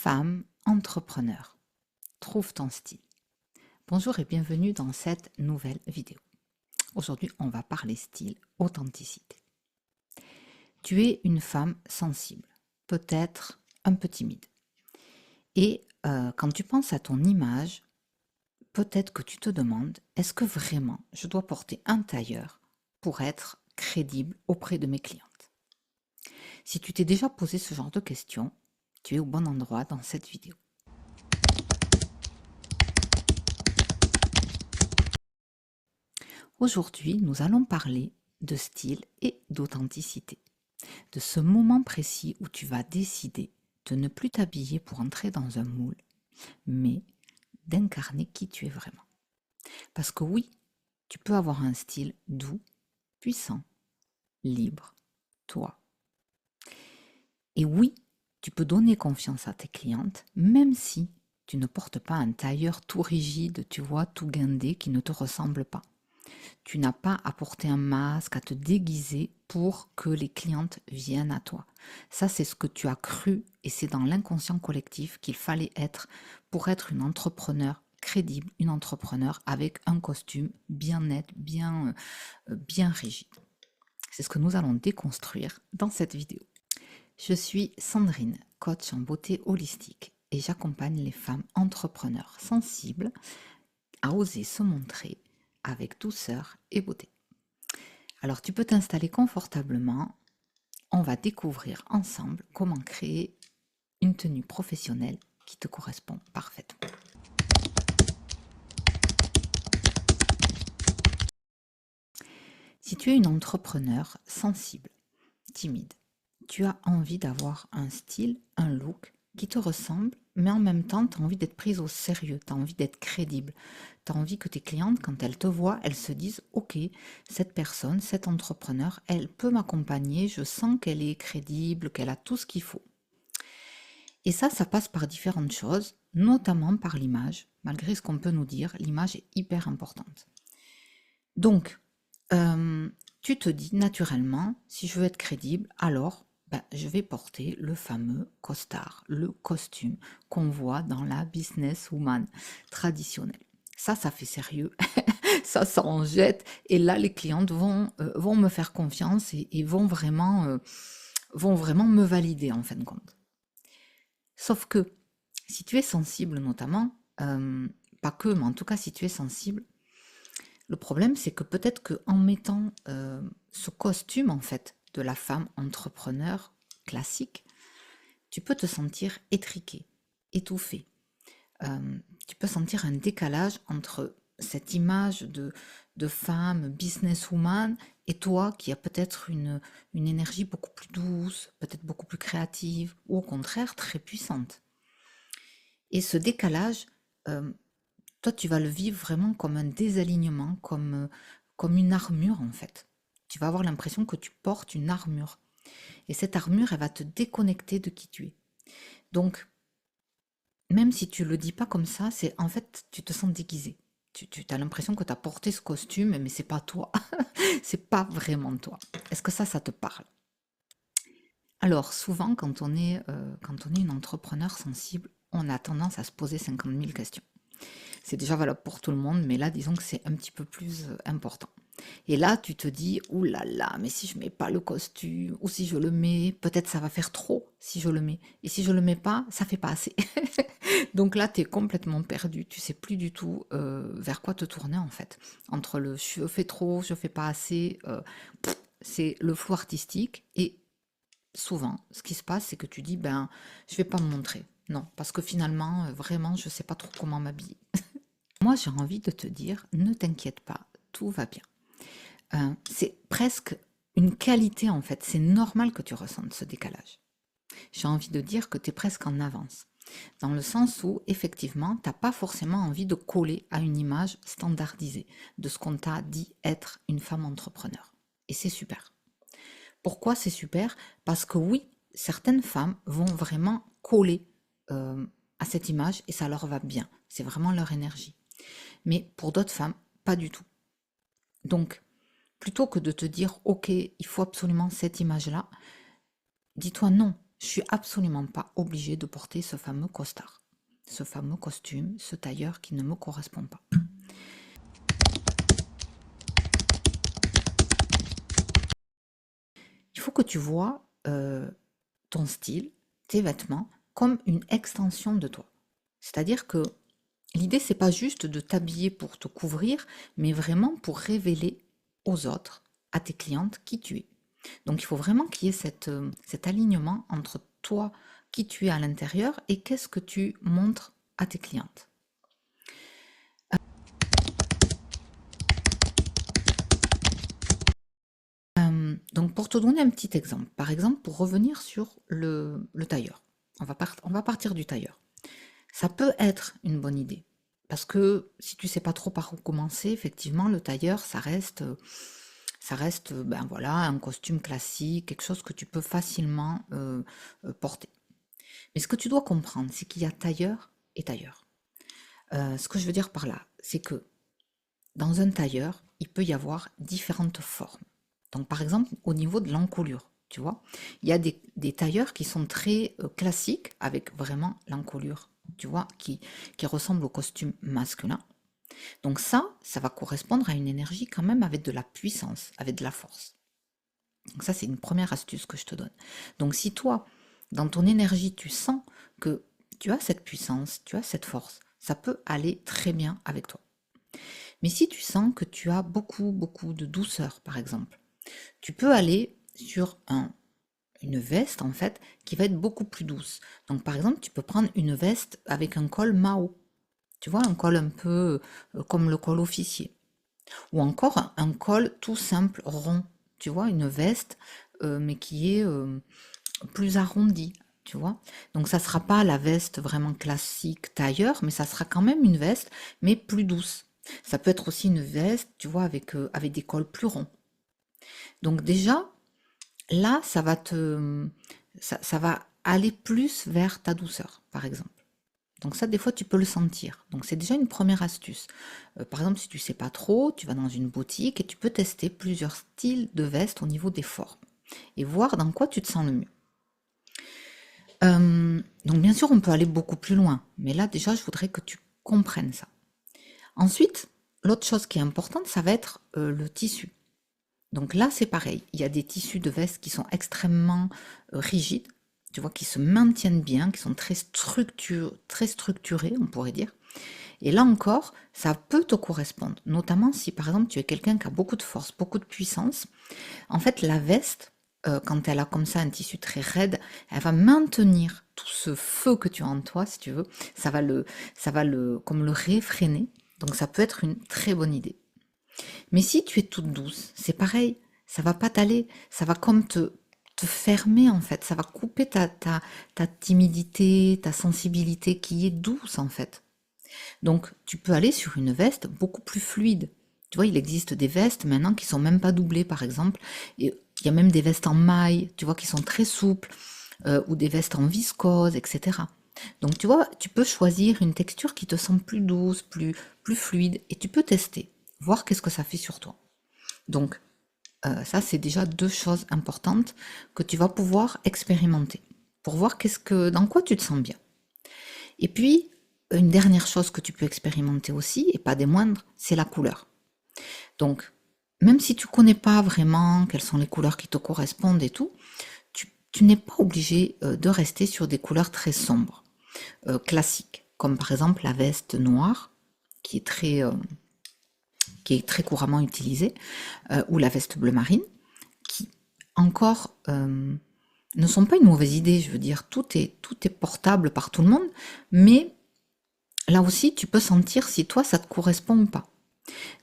Femme entrepreneur, trouve ton style. Bonjour et bienvenue dans cette nouvelle vidéo. Aujourd'hui, on va parler style, authenticité. Tu es une femme sensible, peut-être un peu timide. Et quand tu penses à ton image, peut-être que tu te demandes, est-ce que vraiment je dois porter un tailleur pour être crédible auprès de mes clientes? Si tu t'es déjà posé ce genre de questions, tu es au bon endroit dans cette vidéo. Aujourd'hui, nous allons parler de style et d'authenticité, de ce moment précis où tu vas décider de ne plus t'habiller pour entrer dans un moule, mais d'incarner qui tu es vraiment. Parce que oui, tu peux avoir un style doux, puissant, libre, toi. Et oui, tu peux donner confiance à tes clientes, même si tu ne portes pas un tailleur tout rigide, tu vois, tout guindé, qui ne te ressemble pas. Tu n'as pas à porter un masque, à te déguiser pour que les clientes viennent à toi. Ça, c'est ce que tu as cru et c'est dans l'inconscient collectif qu'il fallait être pour être une entrepreneur crédible, une entrepreneur avec un costume bien net, bien rigide. C'est ce que nous allons déconstruire dans cette vidéo. Je suis Sandrine, coach en beauté holistique et j'accompagne les femmes entrepreneurs sensibles à oser se montrer avec douceur et beauté. Alors tu peux t'installer confortablement, on va découvrir ensemble comment créer une tenue professionnelle qui te correspond parfaitement. Si tu es une entrepreneur sensible, timide, tu as envie d'avoir un style, un look qui te ressemble, mais en même temps, tu as envie d'être prise au sérieux, tu as envie d'être crédible, tu as envie que tes clientes, quand elles te voient, elles se disent « Ok, cette personne, cet entrepreneur, elle peut m'accompagner, je sens qu'elle est crédible, qu'elle a tout ce qu'il faut. » Et ça passe par différentes choses, notamment par l'image. Malgré ce qu'on peut nous dire, l'image est hyper importante. Donc, tu te dis naturellement, si je veux être crédible, alors je vais porter le fameux costard, le costume qu'on voit dans la businesswoman traditionnelle. Ça fait sérieux, ça en jette, et là les clientes vont me faire confiance et vont vraiment me valider en fin de compte. Sauf que si tu es sensible notamment, pas que, mais en tout cas si tu es sensible, le problème, c'est que peut-être qu'en mettant ce costume, en fait, de la femme entrepreneur classique, tu peux te sentir étriqué, étouffé. Tu peux sentir un décalage entre cette image de femme businesswoman et toi qui as peut-être une énergie beaucoup plus douce, peut-être beaucoup plus créative, ou au contraire très puissante. Et ce décalage, toi, tu vas le vivre vraiment comme un désalignement, comme une armure en fait. Tu vas avoir l'impression que tu portes une armure. Et cette armure, elle va te déconnecter de qui tu es. Donc, même si tu le dis pas comme ça, c'est en fait, tu te sens déguisé. Tu as l'impression que tu as porté ce costume, mais c'est pas toi. C'est pas vraiment toi. Est-ce que ça te parle? Alors, souvent, quand on est une entrepreneur sensible, on a tendance à se poser 50 000 questions. C'est déjà valable pour tout le monde, mais là, disons que c'est un petit peu plus important. Et là, tu te dis, ouh là là, mais si je mets pas le costume, ou si je le mets, peut-être ça va faire trop si je le mets. Et si je le mets pas, ça fait pas assez. Donc là, tu es complètement perdu. Tu sais plus du tout vers quoi te tourner en fait. Entre le je fais trop, je fais pas assez, c'est le flou artistique. Et souvent, ce qui se passe, c'est que tu dis, je vais pas me montrer. Non, parce que finalement, vraiment, je sais pas trop comment m'habiller. Moi, j'ai envie de te dire, ne t'inquiète pas, tout va bien. C'est presque une qualité en fait, c'est normal que tu ressentes ce décalage. J'ai envie de dire que tu es presque en avance, dans le sens où effectivement, tu n'as pas forcément envie de coller à une image standardisée de ce qu'on t'a dit être une femme entrepreneur. Et c'est super. Pourquoi c'est super? Parce que oui, certaines femmes vont vraiment coller à cette image et ça leur va bien. C'est vraiment leur énergie. Mais pour d'autres femmes, pas du tout. Donc, plutôt que de te dire, ok, il faut absolument cette image-là, dis-toi non, Je suis absolument pas obligée de porter ce fameux costard, ce fameux costume, ce tailleur qui ne me correspond pas. Il faut que tu vois ton style, tes vêtements, comme une extension de toi. C'est-à-dire que l'idée, c'est pas juste de t'habiller pour te couvrir, mais vraiment pour révéler aux autres, à tes clientes, qui tu es. Donc il faut vraiment qu'il y ait cet alignement entre toi, qui tu es à l'intérieur, et qu'est-ce que tu montres à tes clientes. Donc pour te donner un petit exemple, par exemple pour revenir sur le tailleur, on va partir du tailleur. Ça peut être une bonne idée, parce que si tu sais pas trop par où commencer, effectivement le tailleur ça reste ben voilà un costume classique, quelque chose que tu peux facilement porter. Mais ce que tu dois comprendre, c'est qu'il y a tailleur et tailleur. Ce que je veux dire par là, c'est que dans un tailleur, il peut y avoir différentes formes. Donc par exemple, au niveau de l'encolure, tu vois, il y a des tailleurs qui sont très classiques, avec vraiment l'encolure, tu vois, qui ressemble au costume masculin. Donc ça va correspondre à une énergie quand même avec de la puissance, avec de la force. Donc ça, c'est une première astuce que je te donne. Donc si toi, dans ton énergie, tu sens que tu as cette puissance, tu as cette force, ça peut aller très bien avec toi. Mais si tu sens que tu as beaucoup de douceur, par exemple, tu peux aller sur une veste, en fait, qui va être beaucoup plus douce. Donc, par exemple, tu peux prendre une veste avec un col Mao. Tu vois, un col un peu comme le col officier. Ou encore un col tout simple, rond. Tu vois, une veste, mais qui est plus arrondie. Tu vois. Donc, ça sera pas la veste vraiment classique tailleur, mais ça sera quand même une veste, mais plus douce. Ça peut être aussi une veste, tu vois, avec des cols plus ronds. Donc déjà, là, ça va aller plus vers ta douceur, par exemple. Donc ça, des fois, tu peux le sentir. Donc c'est déjà une première astuce. Par exemple, si tu sais pas trop, tu vas dans une boutique et tu peux tester plusieurs styles de vestes au niveau des formes et voir dans quoi tu te sens le mieux. Donc bien sûr, on peut aller beaucoup plus loin, mais là déjà, je voudrais que tu comprennes ça. Ensuite, l'autre chose qui est importante, ça va être le tissu. Donc là, c'est pareil. Il y a des tissus de veste qui sont extrêmement rigides, tu vois, qui se maintiennent bien, qui sont très structurés, on pourrait dire. Et là encore, ça peut te correspondre, notamment si par exemple tu es quelqu'un qui a beaucoup de force, beaucoup de puissance. En fait, la veste, quand elle a comme ça un tissu très raide, elle va maintenir tout ce feu que tu as en toi, si tu veux. Comme le réfréner. Donc ça peut être une très bonne idée. Mais si tu es toute douce, c'est pareil, ça va pas t'aller, ça va comme te fermer en fait, ça va couper ta timidité, ta sensibilité qui est douce en fait. Donc tu peux aller sur une veste beaucoup plus fluide. Tu vois, il existe des vestes maintenant qui sont même pas doublées par exemple, et il y a même des vestes en maille, tu vois, qui sont très souples, ou des vestes en viscose, etc. Donc tu vois, tu peux choisir une texture qui te semble plus douce, plus fluide, et tu peux tester, voir qu'est-ce que ça fait sur toi. Donc, ça, c'est déjà deux choses importantes que tu vas pouvoir expérimenter pour voir dans quoi tu te sens bien. Et puis, une dernière chose que tu peux expérimenter aussi, et pas des moindres, c'est la couleur. Donc, même si tu connais pas vraiment quelles sont les couleurs qui te correspondent et tout, tu n'es pas obligé de rester sur des couleurs très sombres, classiques, comme par exemple la veste noire, qui est très couramment utilisée, ou la veste bleu marine, qui encore ne sont pas une mauvaise idée. Je veux dire, tout est portable par tout le monde, mais là aussi, tu peux sentir si toi, ça te correspond ou pas.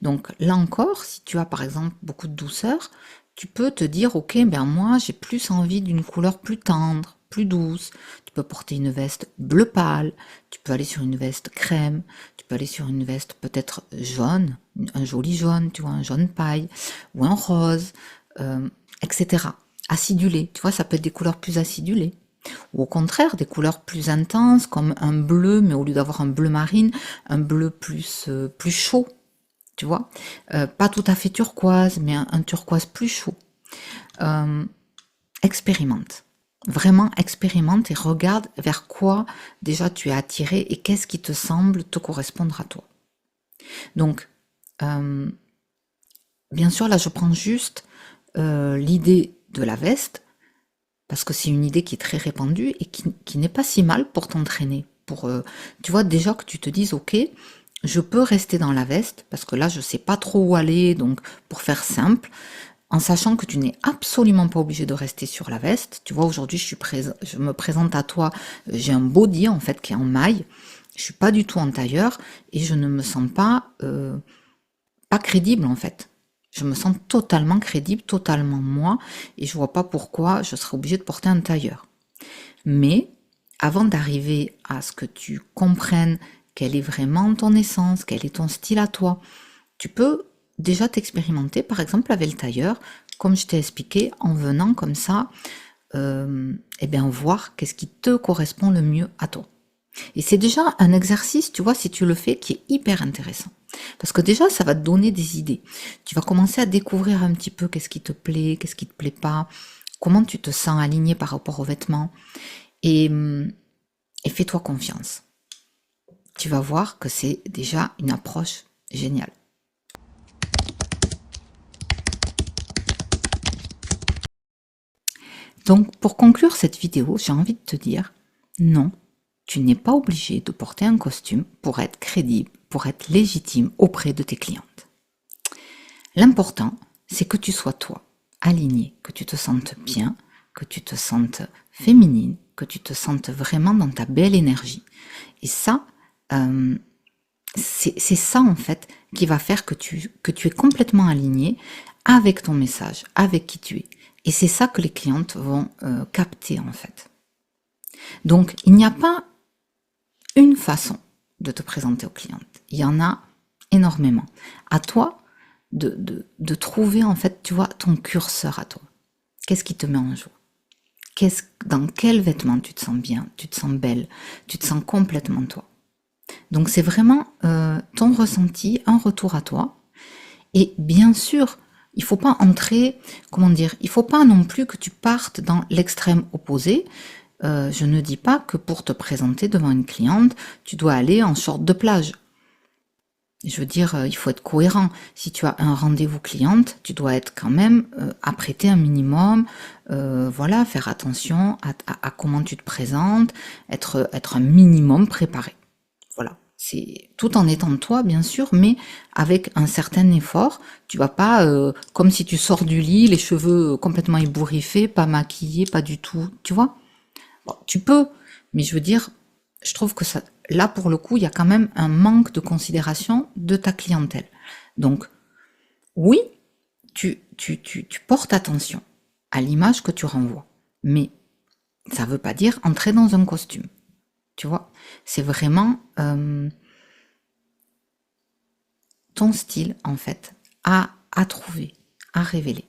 Donc là encore, si tu as par exemple beaucoup de douceur, tu peux te dire, ok, ben moi, j'ai plus envie d'une couleur plus tendre, plus douce. Tu peux porter une veste bleu pâle, tu peux aller sur une veste crème, tu peux aller sur une veste peut-être jaune, un joli jaune, tu vois, un jaune paille, ou un rose, etc. Acidulé, tu vois, ça peut être des couleurs plus acidulées. Ou au contraire, des couleurs plus intenses, comme un bleu, mais au lieu d'avoir un bleu marine, un bleu plus chaud, tu vois. Pas tout à fait turquoise, mais un turquoise plus chaud. Expérimente. Vraiment, expérimente et regarde vers quoi déjà tu es attiré et qu'est-ce qui te semble te correspondre à toi. Donc, euh, bien sûr, là, je prends juste l'idée de la veste, parce que c'est une idée qui est très répandue et qui n'est pas si mal pour t'entraîner. Tu vois, déjà que tu te dises, ok, je peux rester dans la veste, parce que là, je sais pas trop où aller, donc pour faire simple, en sachant que tu n'es absolument pas obligé de rester sur la veste. Tu vois, aujourd'hui, je me présente à toi, j'ai un body en fait qui est en maille, je suis pas du tout en tailleur et je ne me sens pas crédible en fait. Je me sens totalement crédible, totalement moi, et je vois pas pourquoi je serais obligée de porter un tailleur. Mais avant d'arriver à ce que tu comprennes quelle est vraiment ton essence, quel est ton style à toi, tu peux déjà t'expérimenter, par exemple avec le tailleur, comme je t'ai expliqué, en venant comme ça, eh bien voir qu'est-ce qui te correspond le mieux à toi. Et c'est déjà un exercice, tu vois, si tu le fais, qui est hyper intéressant. Parce que déjà, ça va te donner des idées. Tu vas commencer à découvrir un petit peu qu'est-ce qui te plaît, qu'est-ce qui te plaît pas, comment tu te sens aligné par rapport aux vêtements. Et, et fais-toi confiance. Tu vas voir que c'est déjà une approche géniale. Donc, pour conclure cette vidéo, j'ai envie de te dire, non, tu n'es pas obligé de porter un costume pour être crédible, pour être légitime auprès de tes clientes. L'important, c'est que tu sois toi, aligné, que tu te sentes bien, que tu te sentes féminine, que tu te sentes vraiment dans ta belle énergie. Et ça, c'est ça en fait qui va faire que tu es complètement aligné avec ton message, avec qui tu es. Et c'est ça que les clientes vont capter en fait. Donc, il n'y a pas une façon de te présenter aux clientes. Il y en a énormément. À toi de trouver en fait, tu vois, ton curseur à toi. Qu'est-ce qui te met en joie? Dans quel vêtement tu te sens bien, tu te sens belle, tu te sens complètement toi. Donc c'est vraiment ton ressenti, un retour à toi. Et bien sûr, il faut pas entrer, comment dire, il faut pas non plus que tu partes dans l'extrême opposé. Je ne dis pas que pour te présenter devant une cliente, tu dois aller en short de plage. Je veux dire, il faut être cohérent. Si tu as un rendez-vous cliente, tu dois être quand même apprêté un minimum, voilà, faire attention à comment tu te présentes, être un minimum préparé. Voilà, c'est tout en étant toi, bien sûr, mais avec un certain effort. Tu vas pas, comme si tu sors du lit, les cheveux complètement ébouriffés, pas maquillés, pas du tout, tu vois? Bon, tu peux, mais je veux dire, je trouve que ça, là, pour le coup, il y a quand même un manque de considération de ta clientèle. Donc, oui, tu portes attention à l'image que tu renvoies, mais ça ne veut pas dire entrer dans un costume. Tu vois, c'est vraiment ton style, en fait, à trouver, à révéler.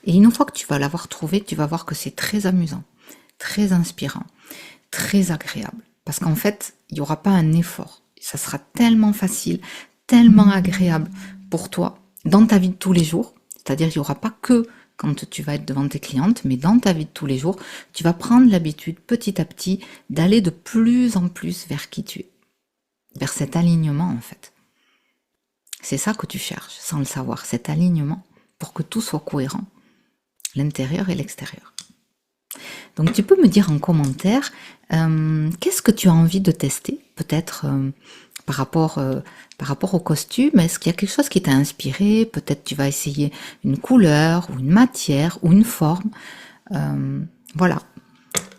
Et une fois que tu vas l'avoir trouvé, tu vas voir que c'est très amusant, très inspirant, très agréable. Parce qu'en fait, il n'y aura pas un effort. Ça sera tellement facile, tellement agréable pour toi dans ta vie de tous les jours. C'est-à-dire, il n'y aura pas que quand tu vas être devant tes clientes, mais dans ta vie de tous les jours, tu vas prendre l'habitude petit à petit d'aller de plus en plus vers qui tu es, vers cet alignement en fait. C'est ça que tu cherches, sans le savoir, cet alignement, pour que tout soit cohérent, l'intérieur et l'extérieur. Donc tu peux me dire en commentaire, qu'est-ce que tu as envie de tester, peut-être par rapport au costume. Est-ce qu'il y a quelque chose qui t'a inspiré? Peut-être tu vas essayer une couleur, ou une matière, ou une forme. Voilà,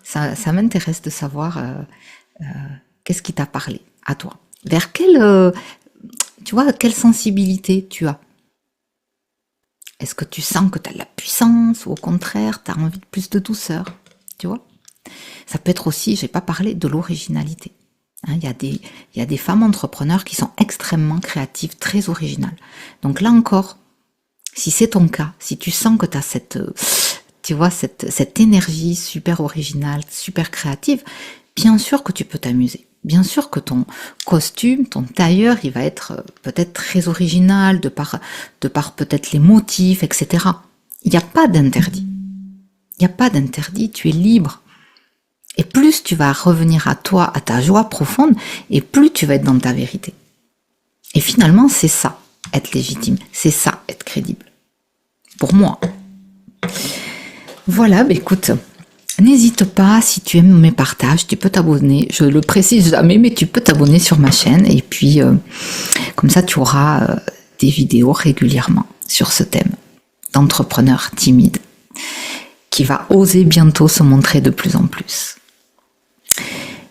ça m'intéresse de savoir qu'est-ce qui t'a parlé à toi. Vers tu vois, quelle sensibilité tu as? Est-ce que tu sens que tu as de la puissance ou au contraire, tu as envie de plus de douceur? Tu vois? Ça peut être aussi, j'ai pas parlé de l'originalité. Hein, il y a des femmes entrepreneurs qui sont extrêmement créatives, très originales. Donc là encore, si c'est ton cas, si tu sens que tu as tu vois, cette énergie super originale, super créative, bien sûr que tu peux t'amuser. Bien sûr que ton costume, ton tailleur, il va être peut-être très original, de par peut-être les motifs, etc. Il n'y a pas d'interdit. Il n'y a pas d'interdit, tu es libre. Et plus tu vas revenir à toi, à ta joie profonde, et plus tu vas être dans ta vérité. Et finalement, c'est ça, être légitime. C'est ça, être crédible. Pour moi. Voilà, écoute, n'hésite pas, si tu aimes mes partages, tu peux t'abonner. Je le précise jamais, mais tu peux t'abonner sur ma chaîne. Et puis, comme ça, tu auras des vidéos régulièrement sur ce thème d'entrepreneur timide qui va oser bientôt se montrer de plus en plus.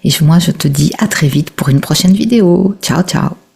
Et moi, je te dis à très vite pour une prochaine vidéo. Ciao, ciao.